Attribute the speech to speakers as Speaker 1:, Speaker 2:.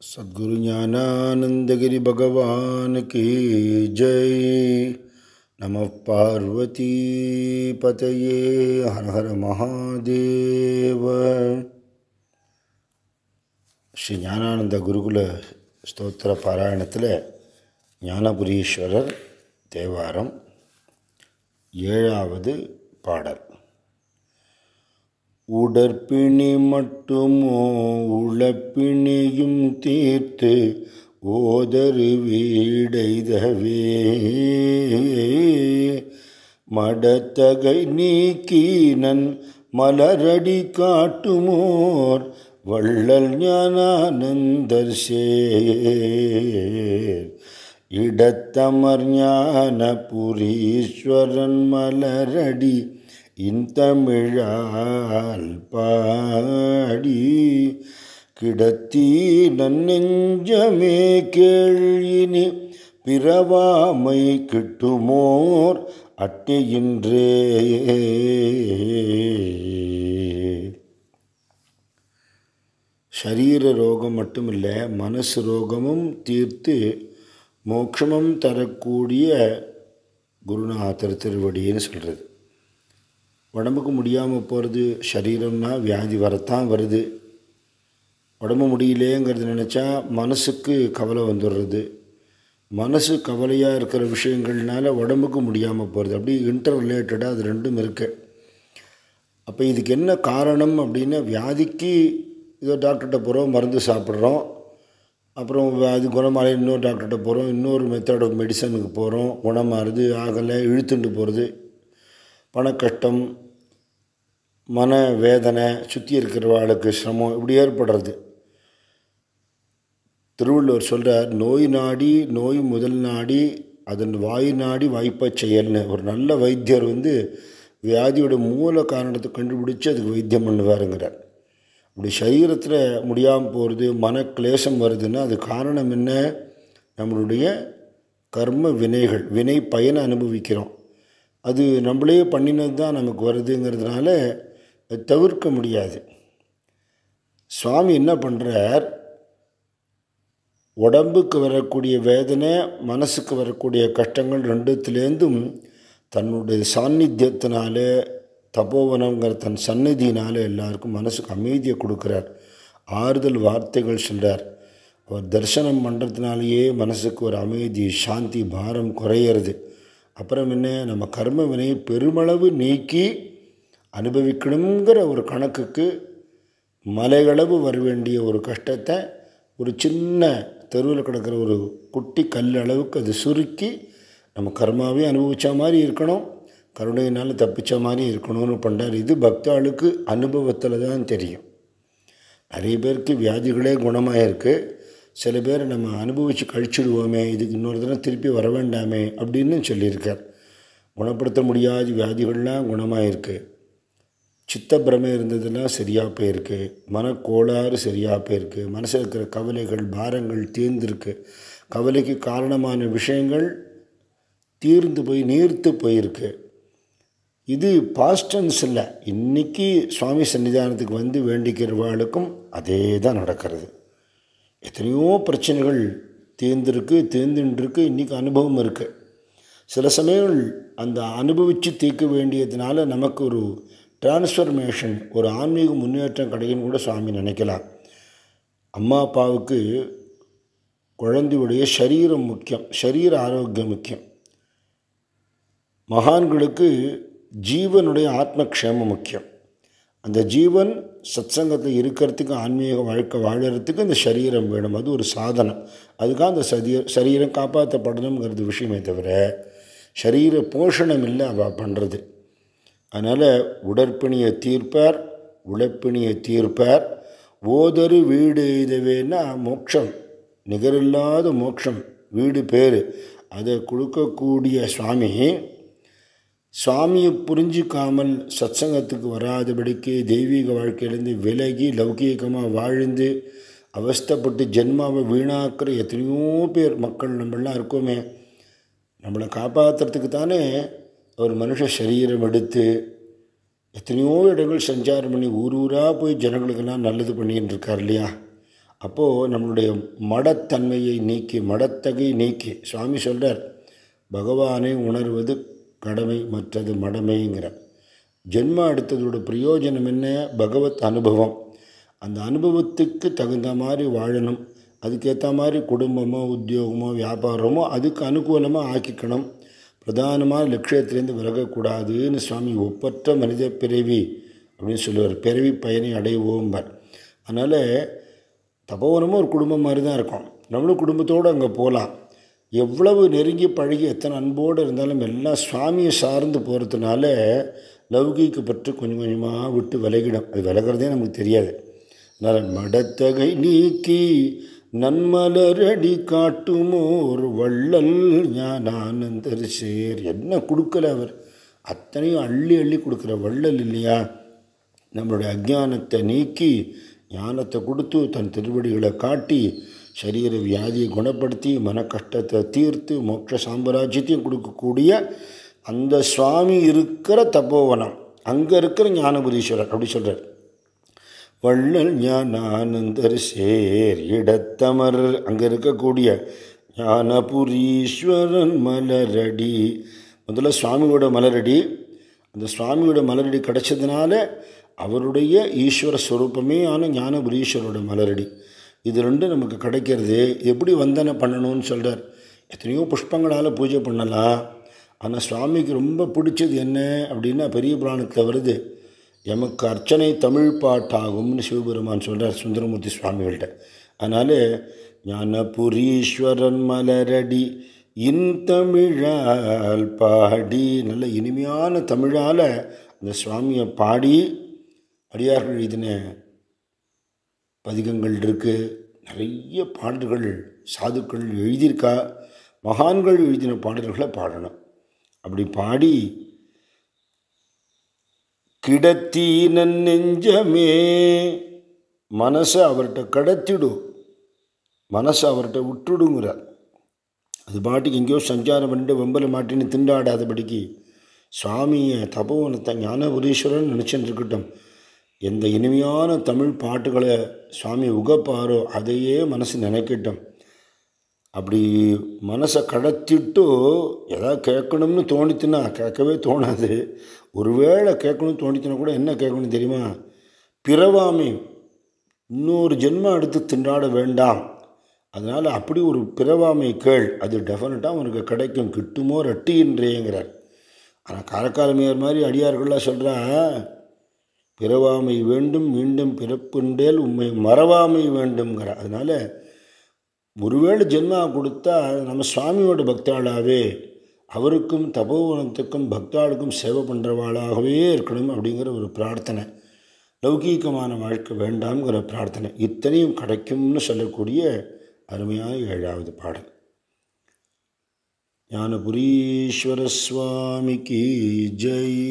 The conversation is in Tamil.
Speaker 1: सद्गुरु ज्ञानानंद गिरि भगवान की जय। नमः पार्वती पतये हर हर महादेव। ஸ்ரீ ஞானானந்த குருகுல ஸ்தோத்திர பாராயணத்தில் ஞானபுரீஸ்வரர் தேவாரம் 7வது பாடல். உடற்பிணி மட்டுமோ உளப்பிணியும் தீர்த்து ஓதரு வீடைதவே மடத்தகை நீக்கீனன் மலரடி காட்டுமோர் வள்ளல் ஞானானந்தர் சேர் இடத்தமர் ஞானபுரீஸ்வரன் மலரடி இன்தமிழால் பாடி கிடத்தி நன்னெஞ்சமே கேள்வினி பிறவாமை கிட்டுமோர் அட்டையின்றே. சரீர ரோகம் மட்டுமில்லை, மனசு ரோகமும் தீர்த்து மோட்சமும் தரக்கூடிய குருநாதர் திருவடின்னு சொல்கிறது. உடம்புக்கு முடியாமல் போகிறது, சரீரம்னா வியாதி வரத்தான் வருது. உடம்பு முடியலேங்கிறது நினச்சா மனசுக்கு கவலை வந்துடுறது. மனசு கவலையாக இருக்கிற விஷயங்கள்னால உடம்புக்கு முடியாமல் போகிறது. அப்படி இன்டர் ரிலேட்டடாக அது ரெண்டும் இருக்குது. அப்போ இதுக்கு என்ன காரணம் அப்படின்னா, வியாதிக்கு ஏதோ டாக்டர்கிட்ட போகிறோம், மருந்து சாப்பிட்றோம், அப்புறம் அது குணமாகல இன்னொரு டாக்டர்கிட்ட போகிறோம், இன்னொரு மெத்தட் ஆஃப் மெடிசனுக்கு போகிறோம், குணமாகுது, ஆகலை, இழுத்துட்டு போகிறது, பணக்கஷ்டம், மன வேதனை, சுற்றி இருக்கிறவாளுக்கு சிரமம், இப்படி ஏற்படுறது. திருவள்ளுவர் சொல்கிறார், நோய் நாடி நோய் முதல் நாடி அதன் வாய் நாடி வாய்ப்பை செயல்னு. ஒரு நல்ல வைத்தியர் வியாதியோட மூல காரணத்தை கண்டுபிடிச்சி அதுக்கு வைத்தியம் பண்ணுவாருங்கிறார். அப்படி சரீரத்தில் முடியாமல் போகிறது, மன கிளேசம் வருதுன்னா அது காரணம் என்ன? நம்மளுடைய கர்ம வினைகள், வினை பயனை அனுபவிக்கிறோம். அது நம்மளே பண்ணினது தான் நமக்கு வருதுங்கிறதுனால தவிர்க்க முடியாது. சுவாமி என்ன பண்ணுறார், உடம்புக்கு வரக்கூடிய வேதனை, மனசுக்கு வரக்கூடிய கஷ்டங்கள் ரெண்டுத்துலேருந்தும் தன்னுடைய சாநித்தியத்தினால, தபோவனங்கிற தன் சந்நிதியினால் எல்லாருக்கும் மனசுக்கு அமைதியை கொடுக்குறார். ஆறுதல் வார்த்தைகள் சொல்கிறார். அவர் தரிசனம் பண்ணுறதுனாலேயே மனசுக்கு ஒரு அமைதி, சாந்தி, பாரம் குறையிறது. அப்புறம் என்ன, நம்ம கர்ம வினையை பெருமளவு நீக்கி அனுபவிக்கணுங்கிற ஒரு கணக்குக்கு மலைகளவு வர வேண்டிய ஒரு கஷ்டத்தை ஒரு சின்ன தெருவில் கிடக்கிற ஒரு குட்டி கல் அளவுக்கு அது சுருக்கி நம்ம கர்மாவே அனுபவித்த மாதிரி இருக்கணும், கருணையினால் தப்பித்த மாதிரி இருக்கணும்னு பண்ணுறார். இது பக்தாளுக்கு அனுபவத்தில் தான் தெரியும். நிறைய பேருக்கு வியாதிகளே குணமாக இருக்குது. சில பேர் நம்ம அனுபவித்து கழிச்சிடுவோமே, இதுக்கு இன்னொரு தினம் திருப்பி வர வேண்டாமே அப்படின்னு சொல்லியிருக்கார். குணப்படுத்த முடியாத வியாதிகள்லாம் குணமாக இருக்குது. சித்தப்பிரமை இருந்ததெல்லாம் சரியாக போயிருக்கு, மனக்கோளாறு சரியாக போயிருக்கு, மனசில் இருக்கிற கவலைகள், பாரங்கள் தீர்ந்துருக்கு, கவலைக்கு காரணமான விஷயங்கள் தீர்ந்து போய் நீர்த்து போயிருக்கு. இது பாஸ்டன்ஸ் இல்லை, இன்றைக்கி சுவாமி சன்னிதானத்துக்கு வேண்டிக்கிறவாளுக்கும் அதே தான் நடக்கிறது. எத்தனையோ பிரச்சனைகள் தீர்ந்துருக்கு, இன்றைக்கி அனுபவம் இருக்குது. சில சமயங்கள் அந்த அனுபவித்து தீர்க்க வேண்டியதுனால நமக்கு ஒரு டிரான்ஸ்ஃபர்மேஷன், ஒரு ஆன்மீக முன்னேற்றம் கிடைக்குன்னு கூட சுவாமி நினைக்கலாம். அம்மா அப்பாவுக்கு குழந்தையுடைய சரீரம் முக்கியம், சரீர ஆரோக்கியம் முக்கியம். மகான்களுக்கு ஜீவனுடைய ஆத்மக்ஷேமம் முக்கியம். அந்த ஜீவன் சத்சங்கத்தில் இருக்கிறதுக்கு, ஆன்மீக வாழ்க்கை வாழறதுக்கு இந்த சரீரம் வேணும். அது ஒரு சாதனம். அதுக்காக அந்த சரீரம் காப்பாற்றப்படணுங்கிறது விஷயமே தவிர சரீர போஷணம் இல்லை அவள் பண்ணுறது. அதனால் உடற்பிணியை தீர்ப்பார், உழைப்பிணியை தீர்ப்பார். ஓதரு வீடு எய்தவேன்னா மோட்சம், நிகரில்லாத மோட்சம், வீடு பேர், அதை கொடுக்கக்கூடிய சுவாமியை புரிஞ்சிக்காமல் சத்சங்கத்துக்கு வராதபடிக்கு தெய்வீக வாழ்க்கையிலேருந்து விலகி லௌகீகமாக வாழ்ந்து அவஸ்தைப்பட்டு ஜென்மாவை வீணாக்கிற எத்தனையோ பேர் மக்கள் நம்மளாம் இருக்கோமே. நம்மளை காப்பாற்றுறதுக்கு தானே ஒரு மனுஷ சரீரம் எடுத்து எத்தனையோ இடங்கள் சஞ்சாரம் பண்ணி ஊர் ஊராக போய் ஜனங்களுக்கெல்லாம் நல்லது பண்ணின்னு இருக்கார் இல்லையா? அப்போது நம்மளுடைய மடத்தன்மையை நீக்கி மடத்தகை நீக்கி சுவாமி சொல்கிறார், பகவானை உணர்வது கடமை, மற்றது மடமைங்கிற. ஜென்மம் எடுத்ததோட பிரயோஜனம் என்ன? பகவத் அனுபவம். அந்த அனுபவத்துக்கு தகுந்த மாதிரி வாழணும். அதுக்கேற்ற மாதிரி குடும்பமோ உத்தியோகமோ வியாபாரமோ அதுக்கு அனுகூலமாக ஆக்கிக்கணும். பிரதானமாக லட்சியத்திலேருந்து விலகக்கூடாதுன்னு சுவாமி ஒப்பற்ற மனித பிறவி அப்படின்னு சொல்லுவார். பிறவி பயனை அடைவோம்பார். அதனால் தபோவனமும் ஒரு குடும்பம் மாதிரி தான் இருக்கும். நம்மளும் குடும்பத்தோடு அங்கே போகலாம். எவ்வளவு நெருங்கி பழகி எத்தனை அன்போடு இருந்தாலும் எல்லாம் சுவாமியை சார்ந்து போகிறதுனால லௌகீக பற்று கொஞ்சம் கொஞ்சமாக விட்டு விலகிடும். அது விலகிறதே நமக்கு தெரியாது. அதனால் மடத்தகை நீக்கி நன்மலரடி காட்டுமோர் வள்ளல் ஞானானந்தர் சேர். என்ன கொடுக்கல அவர், அத்தனையும் அள்ளி அள்ளி கொடுக்குற வள்ளல் இல்லையா? நம்மளுடைய அஜ்ஞானத்தை நீக்கி ஞானத்தை கொடுத்து தன் திருவடிகளை காட்டி சரீர வியாதியை குணப்படுத்தி மன கஷ்டத்தை தீர்த்து மோட்ச சாம்ராஜ்யத்தையும் கொடுக்கக்கூடிய அந்த சுவாமி இருக்கிற தபோவனம், அங்கே இருக்கிற ஞானபுரீஸ்வரர் அப்படி சொல்கிறார். வள்ளல் ஞானானந்தர் சேர் இடத்தமர், அங்கே இருக்கக்கூடிய ஞானபுரீஸ்வரன் மலரடி. முதல்ல சுவாமியோட மலரடி. அந்த சுவாமியோட மலரடி கிடைச்சதுனால அவருடைய ஈஸ்வர ஸ்வரூபமே ஆன ஞானபுரீஸ்வரோட மலரடி. இது ரெண்டும் நமக்கு கிடைக்கிறது. எப்படி வந்தனை பண்ணணும்னு சொல்கிறார். எத்தனையோ புஷ்பங்களால் பூஜை பண்ணலாம். ஆனால் சுவாமிக்கு ரொம்ப பிடிச்சது என்ன அப்படின்னா பெரிய புராணத்தில் வருது, எமக்கு அர்ச்சனை தமிழ் பாட்டாகும்னு சிவபெருமான் சொல்கிறார் சுந்தரமூர்த்தி சுவாமிகள்கிட்ட. அதனால் ஞானபுரீஸ்வரன் மலரடி இன்தமிழால் பாடி, நல்ல இனிமையான தமிழால் அந்த சுவாமியை பாடி அடியார்கள் எழுதின பதிகங்கள் இருக்குது. நிறைய பாடல்கள் சாதுக்கள் எழுதியிருக்கா. மகான்கள் எழுதின பாடல்களை பாடணும். அப்படி பாடி கிடத்தி நெஞ்சமே, மனசை அவர்கிட்ட கடத்திடும், மனசை அவர்கிட்ட விட்டுடுங்கிறார். அது பாட்டுக்கு எங்கேயோ சஞ்சாரம் பண்ணிட்டு வெம்பலை மாட்டின்னு திண்டாடாதபடிக்கு சுவாமியை தபோவனத்தை ஞானபுரீஸ்வரன் நினச்சின்னு இருக்கட்டும். எந்த இனிமையான தமிழ் பாட்டுகளை சுவாமி உகப்பாரோ அதையே மனசு நினைக்கட்டும். அப்படி மனசை கடத்திட்டு எதாவது கேட்கணும்னு தோணித்துன்னா கேட்கவே தோணாது. ஒருவேளை கேட்கணும்னு தோணித்துனா கூட என்ன கேட்கணும் தெரியுமா? பிறவாமை, இன்னொரு ஜென்மம் எடுத்து திண்டாட வேண்டாம். அதனால் அப்படி ஒரு பிறவாமை கேள், அது டெஃபினட்டாக உனக்கு கிடைக்கும், கிட்டுமோ ரட்டின்றேங்கிறார். ஆனால் காரக்காலமையார் மாதிரி அடியார்கள்லாம் சொல்கிறா, பிறவாமை வேண்டும் மீண்டும் பிறப்புண்டேல் உண்மை மறவாமை வேண்டும்ங்கிற. அதனால் ஒருவேளை ஜென்மா கொடுத்தா நம்ம சுவாமியோட பக்தாளாகவே அவருக்கும் தபோவனத்துக்கும் பக்தாளுக்கும் சேவை பண்ணுறவாளாகவே இருக்கணும் அப்படிங்கிற ஒரு பிரார்த்தனை. லௌகீகமான வாழ்க்கை வேண்டாம்ங்கிற பிரார்த்தனை. இத்தனையும் கிடைக்கும்னு சொல்லக்கூடிய அருமையான 7வது பாடல். ஞானபுரீஸ்வர சுவாமிக்கு ஜெய்.